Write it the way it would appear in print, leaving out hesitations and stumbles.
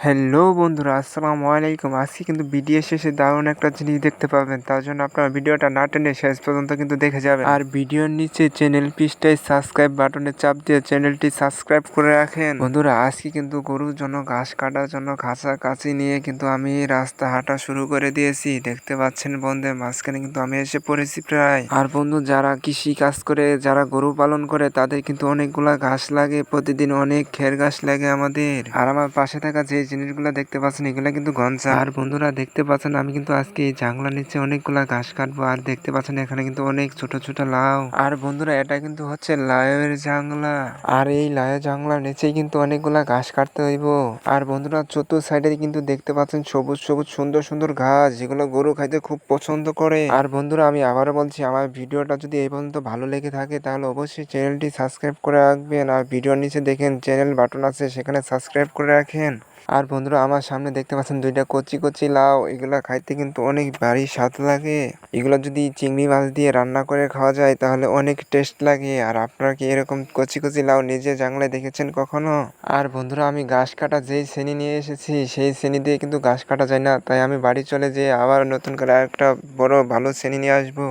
Hello বন্ধুরা, আসসালামু আলাইকুম। আজকে কিন্তু ভিডিও শেষে দারুণ একটা জিনিস দেখতে পাবেন। তার জন্য আপনারা ভিডিওটা না টেনে শেষ পর্যন্ত কিন্তু দেখে যাবেন। আর ভিডিওর নিচে চ্যানেল পৃষ্ঠায় সাবস্ক্রাইব বাটনে চাপ দিয়ে চ্যানেলটি সাবস্ক্রাইব করে রাখেন। বন্ধুরা, আজকে কিন্তু গরুর জন্য ঘাস কাটার জন্য কাছি নিয়ে কিন্তু আমি রাস্তা হাঁটা শুরু করে দিয়েছি। দেখতে পাচ্ছেন বন্ধুদের মাঝখানে কিন্তু আমি এসে পড়েছি প্রায়। আর বন্ধু, যারা কৃষি কাজ করে, যারা গরু পালন করে, তাদের কিন্তু অনেকগুলা ঘাস লাগে, প্রতিদিন অনেক খের ঘাস লাগে আমাদের। আর আমার পাশে থাকা যে জিনিসগুলো দেখতে পাচ্ছেন এগুলা কিন্তু ঘনচা। আর বন্ধুরা, দেখতে পাচ্ছেন আমি কিন্তু আজকে এই জাংলার নিচে অনেকগুলা ঘাস কাটবো। আর দেখতে পাচ্ছেন এখানে কিন্তু অনেক ছোট ছোট লাউ। আর বন্ধুরা, এটা কিন্তু হচ্ছে লাউয়ের জাংলা। আর এই লাউয়ের জাংলার নিচেই কিন্তু অনেকগুলা ঘাস কাটতে হইব। আর বন্ধুরা, চতুর সাইডে কিন্তু দেখতে পাচ্ছেন সবুজ সবুজ সুন্দর সুন্দর ঘাস, যেগুলো গরু খাইতে খুব পছন্দ করে। আর বন্ধুরা, আমি আবারও বলছি, আমার ভিডিওটা যদি এই পর্যন্ত ভালো লেগে থাকে তাহলে অবশ্যই চ্যানেলটি সাবস্ক্রাইব করে রাখবেন। আর ভিডিওর নিচে দেখেন চ্যানেল বাটন আছে, সেখানে সাবস্ক্রাইব করে রাখেন। আর বন্ধুরা, আমার সামনে দেখতে পাচ্ছেন দুইটা কচি কচি লাউ। এগুলা খাইতে কিন্তু অনেক ভারী স্বাদ লাগে। এগুলো যদি চিংড়ি মাছ দিয়ে রান্না করে খাওয়া যায় তাহলে অনেক টেস্ট লাগে। আর আপনারা কি এরকম কচি কচি লাউ নিজে জাংলায় দেখেছেন কখনো? আর বন্ধুরা, আমি ঘাস কাটা যেই শ্রেণী নিয়ে এসেছি সেই শ্রেণী দিয়ে কিন্তু ঘাস কাটা যায় না, তাই আমি বাড়ি চলে যেয়ে আবার নতুন করে আরেকটা বড় ভালো শ্রেণী নিয়ে আসবো।